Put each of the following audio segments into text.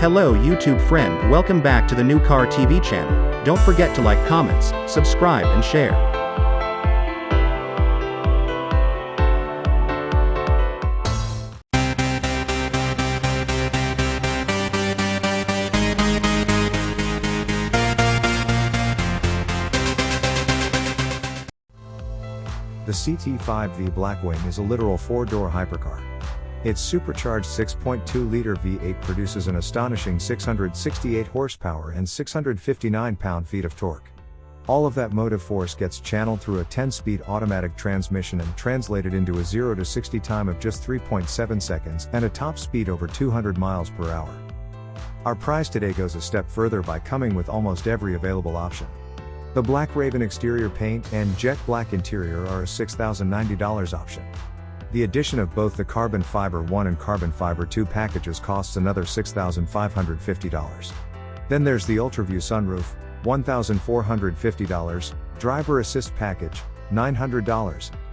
Hello YouTube friend, welcome back to the Newcar TV channel. Don't forget to like, comments, subscribe and share. The CT5-V Blackwing is a literal 4-door hypercar. Its supercharged 6.2-liter V8 produces an astonishing 668 horsepower and 659 pound-feet of torque. All of that motive force gets channeled through a 10-speed automatic transmission and translated into a 0 to 60 time of just 3.7 seconds and a top speed over 200 miles per hour. Our prize today goes a step further by coming with almost every available option. The Black Raven exterior paint and jet black interior are a $6,090 option. The addition of both the Carbon Fiber 1 and Carbon Fiber 2 packages costs another $6,550. Then there's the UltraView sunroof, $1,450, driver assist package, $900,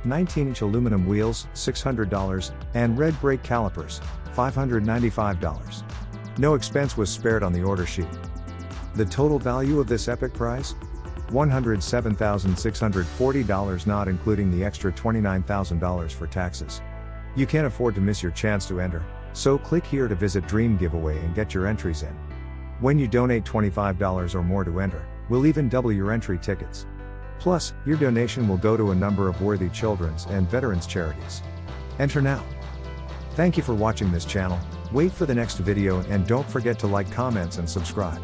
19-inch aluminum wheels, $600, and red brake calipers, $595. No expense was spared on the order sheet. The total value of this epic prize? $107,640, not including the extra $29,000 for taxes. You can't afford to miss your chance to enter, so click here to visit Dream Giveaway and get your entries in. When you donate $25 or more to enter, we'll even double your entry tickets. Plus, your donation will go to a number of worthy children's and veterans charities. Enter now. Thank you for watching this channel. Wait for the next video and don't forget to like, comments and subscribe.